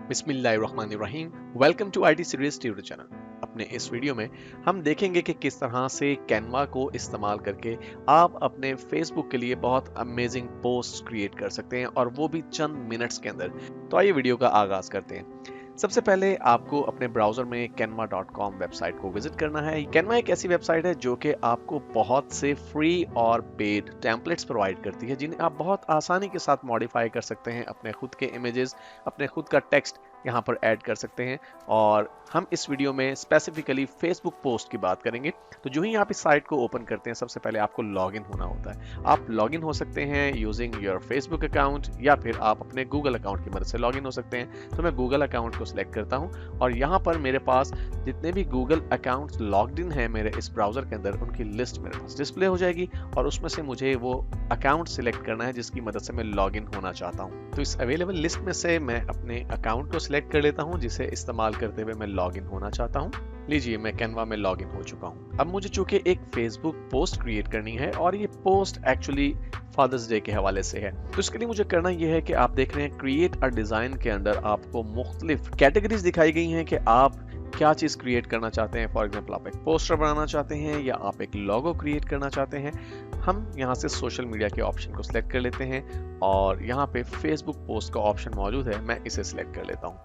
बिस्मिल्लाहिर्रहमानिर्रहीम। Welcome to IT series tutorial channel. अपने इस वीडियो में हम देखेंगे कि किस तरह से कैनवा को इस्तेमाल करके आप अपने फेसबुक के लिए बहुत अमेजिंग पोस्ट क्रिएट कर सकते हैं और वो भी चंद मिनट्स के अंदर। तो आइए वीडियो का आगाज करते हैं। सबसे पहले आपको अपने ब्राउजर में canva.com वेबसाइट को विजिट करना है। कैनवा एक ऐसी वेबसाइट है जो कि आपको बहुत से फ्री और पेड टेम्पलेट्स प्रोवाइड करती है, जिन्हें आप बहुत आसानी के साथ मॉडिफाई कर सकते हैं, अपने खुद के इमेजेस, अपने खुद का टेक्स्ट यहाँ पर ऐड कर सकते हैं। और हम इस वीडियो में स्पेसिफिकली फेसबुक पोस्ट की बात करेंगे। तो जो ही आप इस साइट को ओपन करते हैं, सबसे पहले आपको लॉगिन होना होता है। आप लॉगिन हो सकते हैं यूजिंग योर फेसबुक अकाउंट, या फिर आप अपने गूगल अकाउंट की मदद से लॉगिन हो सकते हैं। तो मैं गूगल अकाउंट को सिलेक्ट करता हूं और यहाँ पर मेरे पास जितने भी गूगल अकाउंट्स लॉग्ड इन है मेरे इस ब्राउजर के अंदर, उनकी लिस्ट मेरे पास डिस्प्ले हो जाएगी और उसमें से मुझे वो अकाउंट सिलेक्ट करना है जिसकी मदद से मैं लॉगिन होना चाहता हूं। तो इस अवेलेबल लिस्ट में से मैं अपने अकाउंट को सिलेक्ट कर लेता हूं जिसे इस्तेमाल करते हुए मैं लॉगिन होना चाहता हूं। लीजिए, मैं कैनवा में लॉगिन हो चुका हूं। अब मुझे चूंकि एक फेसबुक पोस्ट क्रिएट करनी है और ये पोस्ट एक्चुअली फादर्स डे के हवाले से है, तो इसके लिए मुझे करना यह है कि आप देख रहे हैं क्रिएट अ डिजाइन के अंदर आपको मुख्तलिफ कैटेगरीज दिखाई गई हैं कि आप क्या चीज क्रिएट करना चाहते हैं। फॉर एग्जांपल, आप एक पोस्टर बनाना चाहते हैं या आप एक लोगो क्रिएट करना चाहते हैं। हम यहाँ से सोशल मीडिया के ऑप्शन को सिलेक्ट कर लेते हैं और यहाँ पे फेसबुक पोस्ट का ऑप्शन मौजूद है, मैं इसे सिलेक्ट कर लेता हूँ।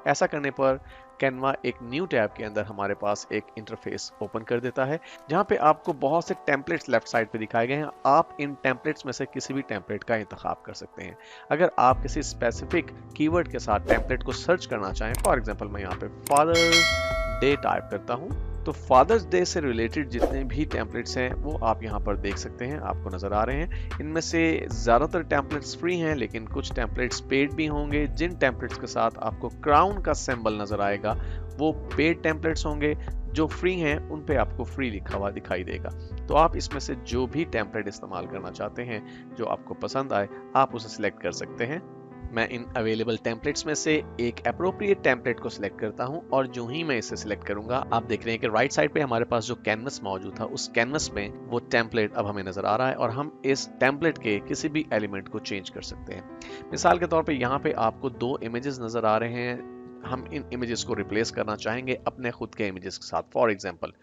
ऐसा करने पर कैनवा एक न्यू टैब के अंदर हमारे पास एक इंटरफेस ओपन कर देता है, जहां पे आपको बहुत से टेम्पलेट्स लेफ्ट साइड पे दिखाए गए हैं। आप इन टेम्पलेट्स में से किसी भी टेम्पलेट का इंतखाब कर सकते हैं। अगर आप किसी स्पेसिफिक कीवर्ड के साथ टेम्पलेट को सर्च करना चाहें, फॉर एग्जांपल मैं यहाँ पे फादर्स डे टाइप करता हूँ, तो फादर्स डे से रिलेटेड जितने भी टेम्पलेट्स हैं वो आप यहाँ पर देख सकते हैं, आपको नजर आ रहे हैं। इनमें से ज्यादातर टेम्पलेट्स फ्री हैं, लेकिन कुछ टेम्पलेट्स पेड भी होंगे। जिन टेम्पलेट्स के साथ आपको क्राउन का सिंबल नजर आएगा वो पेड टेम्पलेट्स होंगे। जो फ्री हैं उन पे आपको फ्री लिखा हुआ दिखाई देगा। तो आप इसमें से जो भी टेम्पलेट इस्तेमाल करना चाहते हैं, जो आपको पसंद आए, आप उसे सिलेक्ट कर सकते हैं। मैं इन अवेलेबल टेम्पलेट्स में से एक एप्रोप्रिएट टेम्पलेट को सिलेक्ट करता हूं और जो ही मैं इसे सिलेक्ट करूंगा, आप देख रहे हैं कि राइट साइड पे हमारे पास जो कैनवस मौजूद था, उस कैनवस में वो टेम्पलेट अब हमें नजर आ रहा है और हम इस टेम्पलेट के किसी भी एलिमेंट को चेंज कर सकते हैं। मिसाल के तौर पे यहाँ पे आपको दो इमेजेस नजर आ रहे हैं। हम इन इमेजेस को रिप्लेस करना चाहेंगे अपने खुद के इमेजेस के साथ। फॉर एग्जांपल,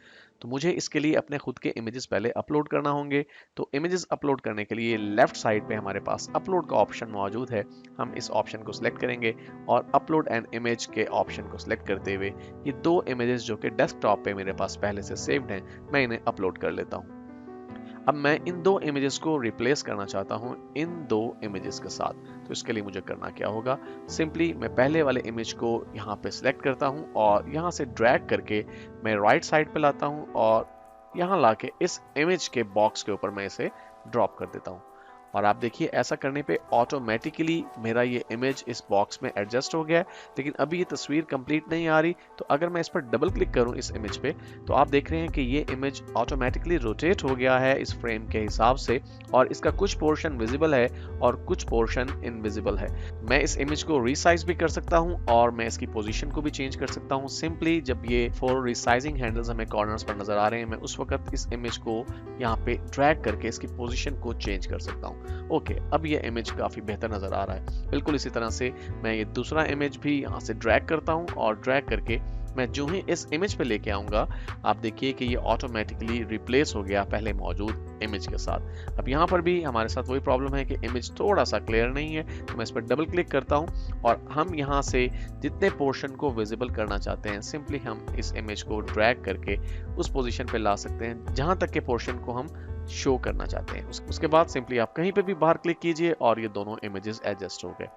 तो मुझे इसके लिए अपने खुद के इमेजेस पहले अपलोड करना होंगे। तो इमेजेस अपलोड करने के लिए लेफ्ट साइड पे हमारे पास अपलोड का ऑप्शन मौजूद है। हम इस ऑप्शन को सिलेक्ट करेंगे और अपलोड एन इमेज के ऑप्शन को सिलेक्ट करते हुए ये दो इमेजेस जो कि डेस्कटॉप पे मेरे पास पहले से सेव्ड हैं, मैं इन्हें अपलोड कर लेता हूँ। अब मैं इन दो इमेजेस को रिप्लेस करना चाहता हूं इन दो इमेजेस के साथ। तो इसके लिए मुझे करना क्या होगा, सिंपली मैं पहले वाले इमेज को यहाँ पे सिलेक्ट करता हूं और यहाँ से ड्रैग करके मैं राइट साइड पे लाता हूं और यहाँ लाके इस इमेज के बॉक्स के ऊपर मैं इसे ड्रॉप कर देता हूं। और आप देखिए, ऐसा करने पे ऑटोमेटिकली मेरा ये इमेज इस बॉक्स में एडजस्ट हो गया है। लेकिन अभी ये तस्वीर कंप्लीट नहीं आ रही। तो अगर मैं इस पर डबल क्लिक करूं इस इमेज पे, तो आप देख रहे हैं कि ये इमेज ऑटोमेटिकली रोटेट हो गया है इस फ्रेम के हिसाब से, और इसका कुछ पोर्शन विजिबल है और कुछ पोर्शन इनविजिबल है। मैं इस इमेज को रिसाइज भी कर सकता हूं और मैं इसकी पोजीशन को भी चेंज कर सकता हूं। सिंपली जब ये 4 रिसाइजिंग हैंडल्स हमें कॉर्नर्स पर नजर आ रहे हैं, मैं उस वक्त इस इमेज को यहाँ पे ड्रैग करके इसकी पोजीशन को चेंज कर सकता हूँ। ओके, अब ये इमेज काफी बेहतर नजर आ रहा है। बिल्कुल इसी तरह से मैं ये दूसरा इमेज भी यहाँ से ड्रैग करता हूँ और ड्रैग करके मैं जो ही इस इमेज पे लेके आऊंगा, आप देखिए कि ये ऑटोमेटिकली रिप्लेस हो गया पहले मौजूद इमेज के साथ। अब यहाँ पर भी हमारे साथ वही प्रॉब्लम है कि इमेज थोड़ा सा क्लियर नहीं है। तो मैं इस पर डबल क्लिक करता हूँ और हम यहाँ से जितने पोर्शन को विजिबल करना चाहते हैं, सिंपली हम इस इमेज को ड्रैग करके उस पोजीशन पे ला सकते हैं जहां तक के पोर्शन को हम शो करना चाहते हैं। उसके बाद सिंपली आप कहीं पे भी बाहर क्लिक कीजिए और ये दोनों इमेजेस एडजस्ट हो गए।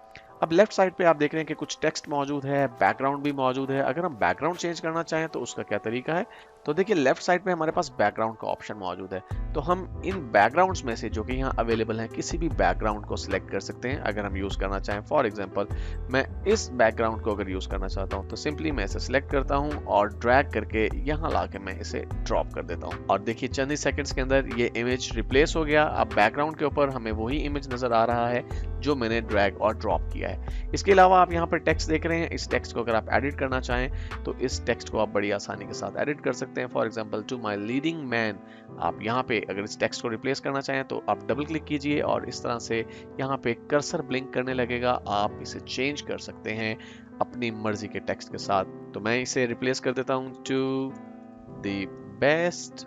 अब लेफ्ट साइड पे आप देख रहे हैं कि कुछ टेक्स्ट मौजूद है, बैकग्राउंड भी मौजूद है। अगर हम बैकग्राउंड चेंज करना चाहें तो उसका क्या तरीका है, तो देखिए लेफ्ट साइड पे हमारे पास बैकग्राउंड का ऑप्शन मौजूद है। तो हम इन बैकग्राउंड्स में से जो कि यहाँ अवेलेबल हैं, किसी भी बैकग्राउंड को सिलेक्ट कर सकते हैं अगर हम यूज करना चाहें। फॉर एग्जांपल, मैं इस बैकग्राउंड को अगर यूज करना चाहता हूँ, तो सिंपली मैं इसे सिलेक्ट करता हूँ और ड्रैग करके यहाँ लाके मैं इसे ड्रॉप कर देता हूँ और देखिए चंद ही सेकंड्स के अंदर ये इमेज रिप्लेस हो गया। अब बैकग्राउंड के ऊपर हमें वही इमेज नजर आ रहा है जो मैंने ड्रैग और ड्रॉप किया है। इसके अलावा आप यहाँ पर टेक्स्ट देख रहे हैं। इस टेक्स्ट को अगर आप एडिट करना चाहें तो इस टेक्स्ट को आप बड़ी आसानी के साथ एडिट कर सकते हैं। For example, to my leading man, आप यहाँ पे अगर इस टेक्स्ट को रिप्लेस करना चाहें तो आप डबल क्लिक कीजिए और इस तरह से यहाँ पे कर्सर ब्लिंक करने लगेगा। आप इसे चेंज कर सकते हैं अपनी मर्जी के टेक्स्ट के साथ। तो मैं इसे रिप्लेस कर देता हूं to the best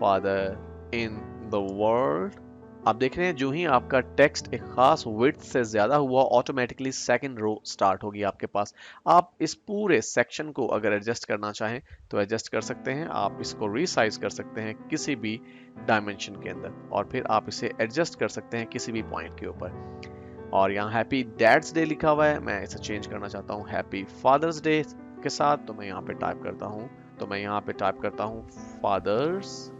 father in the world. आप देख रहे हैं जो ही आपका टेक्स्ट एक खास विड्थ से ज्यादा हुआ, ऑटोमेटिकली सेकंड रो स्टार्ट होगी आपके पास। आप इस पूरे सेक्शन को अगर एडजस्ट करना चाहें तो एडजस्ट कर सकते हैं। आप इसको रीसाइज कर सकते हैं किसी भी डायमेंशन के अंदर, और फिर आप इसे एडजस्ट कर सकते हैं किसी भी पॉइंट के ऊपर। और यहाँ हैप्पी डैड्स डे लिखा हुआ है, मैं इसे चेंज करना चाहता हूँ हैप्पी फादर्स डे के साथ। तो मैं यहाँ पे टाइप करता हूँ फादर्स।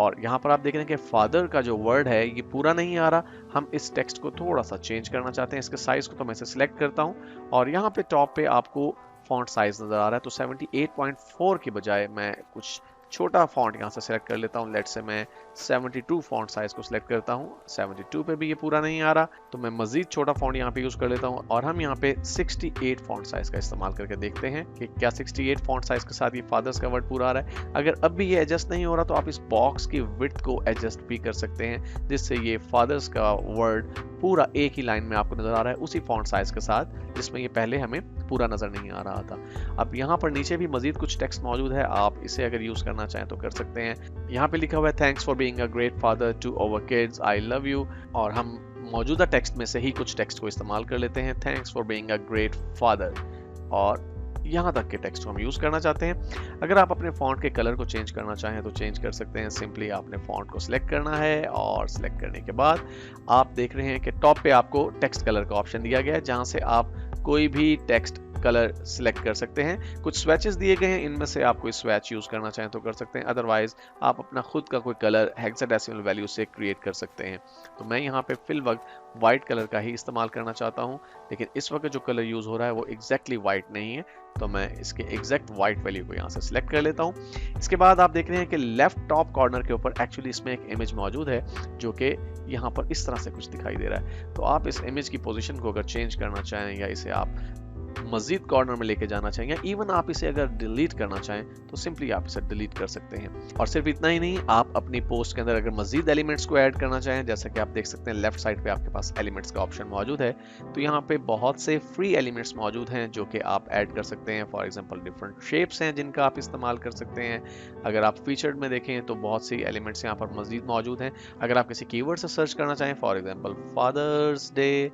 और यहाँ पर आप देख रहे हैं कि फादर का जो वर्ड है ये पूरा नहीं आ रहा, हम इस टेक्स्ट को थोड़ा सा चेंज करना चाहते हैं, इसके साइज को। तो मैं इसे सिलेक्ट करता हूँ और यहाँ पे टॉप पे आपको फॉन्ट साइज नजर आ रहा है, तो 78.4 की बजाय मैं कुछ छोटा फॉन्ट यहाँ से सिलेक्ट कर लेता हूँ। लेट से मैं 72 फॉन्ट साइज को सिलेक्ट करता हूँ। 72 पे भी ये पूरा नहीं आ रहा, तो मैं मजीद छोटा फॉन्ट यहाँ पे यूज कर लेता हूँ और हम यहाँ पे 68 फॉन्ट साइज का इस्तेमाल करके देखते हैं कि क्या 68 फॉन्ट साइज के साथ ये फादर्स का वर्ड पूरा आ रहा है। अगर अब भी ये एडजस्ट नहीं हो रहा तो आप इस बॉक्स की विड्थ को एडजस्ट भी कर सकते हैं, जिससे ये फादर्स का वर्ड पूरा एक ही लाइन में आपको नजर आ रहा है, उसी फॉन्ट साइज के साथ जिसमें ये पहले हमें पूरा नजर नहीं आ रहा था। अब यहाँ पर नीचे भी मजीद कुछ टेक्स्ट मौजूद है, आप इसे अगर यूज करना चाहें तो कर सकते हैं। यहाँ पे लिखा हुआ है thanks for being a great father to our kids, I love you. और हम मौजूदा टेक्स्ट में से ही कुछ टेक्स्ट को इस्तेमाल कर लेते हैं, thanks for being a great father. और यहाँ तक के टेक्स्ट को हम यूज करना चाहते हैं। अगर आप अपने फॉन्ट के कलर को चेंज करना चाहें तो चेंज कर सकते हैं। सिंपली आपने फॉन्ट को सिलेक्ट करना है और सिलेक्ट करने के बाद आप देख रहे हैं कि टॉप पे आपको टेक्स्ट कलर का ऑप्शन दिया गया है, जहां से आप कोई भी टेक्स्ट कलर सिलेक्ट कर सकते हैं। कुछ स्वेचेस दिए गए हैं, इनमें से आप कोई स्वेच यूज करना चाहें तो कर सकते हैं, अदरवाइज आप अपना खुद का कोई कलर हेक्साडेसिमल वैल्यू से क्रिएट कर सकते हैं। तो मैं यहाँ पे फिल वक्त व्हाइट कलर का ही इस्तेमाल करना चाहता हूँ, लेकिन इस वक्त जो कलर यूज हो रहा है वो एग्जैक्टली व्हाइट नहीं है, तो मैं इसके एग्जैक्ट व्हाइट वैल्यू को यहाँ से सिलेक्ट कर लेता हूँ। इसके बाद आप देख रहे हैं कि लेफ्ट टॉप कॉर्नर के ऊपर एक्चुअली इसमें एक इमेज मौजूद है, जो कि यहाँ पर इस तरह से कुछ दिखाई दे रहा है। तो आप इस इमेज की पोजीशन को अगर चेंज करना चाहें या इसे आप मजीद कॉर्नर में लेके जाना चाहें, या इवन आप इसे अगर डिलीट करना चाहें तो सिंपली आप इसे डिलीट कर सकते हैं। और सिर्फ इतना ही नहीं, आप अपनी पोस्ट के अंदर अगर मजीद एलिमेंट्स को ऐड करना चाहें, जैसा कि आप देख सकते हैं लेफ्ट साइड पे आपके पास एलिमेंट्स का ऑप्शन मौजूद है, तो यहाँ पे बहुत से फ्री एलिमेंट्स मौजूद हैं जो कि आप ऐड कर सकते हैं। फॉर एग्जांपल डिफरेंट शेप्स हैं जिनका आप इस्तेमाल कर सकते हैं। अगर आप फीचर्ड में देखें तो बहुत सी एलिमेंट्स यहाँ पर मजीद मौजूद हैं। अगर आप किसी कीवर्ड से सर्च करना चाहें, फॉर एग्जाम्पल फादर्स डे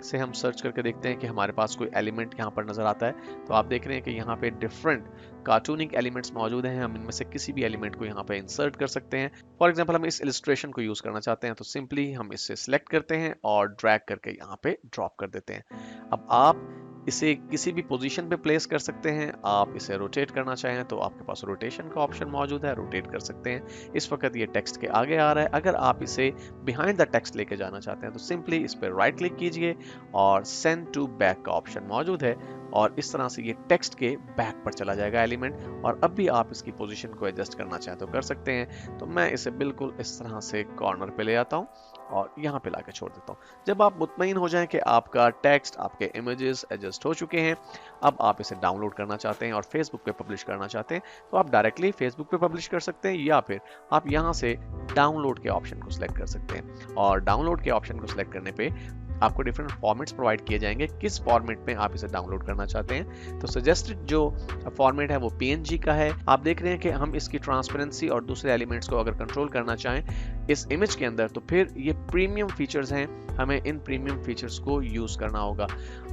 से हम सर्च करके देखते हैं कि हमारे पास कोई एलिमेंट यहाँ पर नजर आता है, तो आप देख रहे हैं कि यहाँ पे डिफरेंट कार्टूनिक एलिमेंट्स मौजूद हैं। हम इनमें से किसी भी एलिमेंट को यहाँ पे इंसर्ट कर सकते हैं। फॉर एग्जांपल हम इस इलस्ट्रेशन को यूज करना चाहते हैं, तो सिंपली हम इसे सिलेक्ट करते हैं और ड्रैग करके यहाँ पे ड्रॉप कर देते हैं। अब आप इसे किसी भी पोजीशन पे प्लेस कर सकते हैं। आप इसे रोटेट करना चाहें तो आपके पास रोटेशन का ऑप्शन मौजूद है, रोटेट कर सकते हैं। इस वक्त ये टेक्स्ट के आगे आ रहा है। अगर आप इसे बिहाइंड द टेक्स्ट लेके जाना चाहते हैं तो सिंपली इस पर राइट क्लिक कीजिए और सेंड टू बैक का ऑप्शन मौजूद है, और इस तरह से ये टेक्स्ट के बैक पर चला जाएगा एलिमेंट। और अब भी आप इसकी पोजीशन को एडजस्ट करना चाहें तो कर सकते हैं। तो मैं इसे बिल्कुल इस तरह से कॉर्नर पे ले आता हूँ और यहाँ पे लाके छोड़ देता हूँ। जब आप मुतमईन हो जाएं कि आपका टेक्स्ट, आपके इमेजेस एडजस्ट हो चुके हैं, अब आप इसे डाउनलोड करना चाहते हैं और फेसबुक पे पब्लिश करना चाहते हैं, तो आप डायरेक्टली फेसबुक पे पब्लिश कर सकते हैं, या फिर आप यहाँ से डाउनलोड के ऑप्शन को सिलेक्ट कर सकते हैं। और डाउनलोड के ऑप्शन को सिलेक्ट करने पे आपको डिफरेंट फॉर्मेट्स प्रोवाइड किए जाएंगे, किस फॉर्मेट में आप इसे डाउनलोड करना चाहते हैं। तो सजेस्टेड जो फॉर्मेट है वो PNG का है। आप देख रहे हैं कि हम इसकी ट्रांसपेरेंसी और दूसरे एलिमेंट्स को अगर कंट्रोल करना चाहें इस इमेज के अंदर, तो फिर ये प्रीमियम फीचर्स हैं, हमें इन प्रीमियम फीचर्स को यूज करना होगा।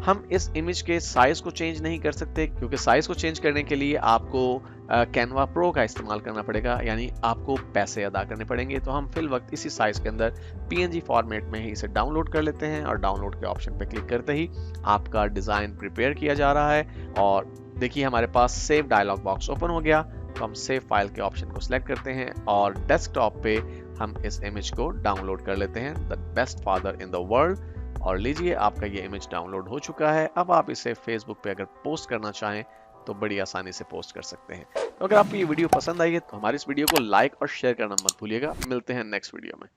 हम इस इमेज के साइज को चेंज नहीं कर सकते, क्योंकि साइज को चेंज करने के लिए आपको कैनवा प्रो का इस्तेमाल करना पड़ेगा, यानी आपको पैसे अदा करने पड़ेंगे। तो हम फिल वक्त इसी साइज के अंदर PNG फॉर्मेट में ही इसे डाउनलोड कर लेते हैं, और डाउनलोड के ऑप्शन पे क्लिक करते ही आपका डिजाइन प्रिपेयर किया जा रहा है। और देखिए हमारे पास सेव डायलॉग बॉक्स ओपन हो गया। तो हम सेव फाइल के ऑप्शन को सिलेक्ट करते हैं और डेस्कटॉप पे हम इस इमेज को डाउनलोड कर लेते हैं, the best father in the world. और लीजिए आपका ये इमेज डाउनलोड हो चुका है। अब आप इसे फेसबुक पे अगर पोस्ट करना चाहें तो बड़ी आसानी से पोस्ट कर सकते हैं। तो अगर आपको ये वीडियो पसंद आई है तो हमारी इस वीडियो को लाइक और शेयर करना मत भूलिएगा। मिलते हैं नेक्स्ट वीडियो में।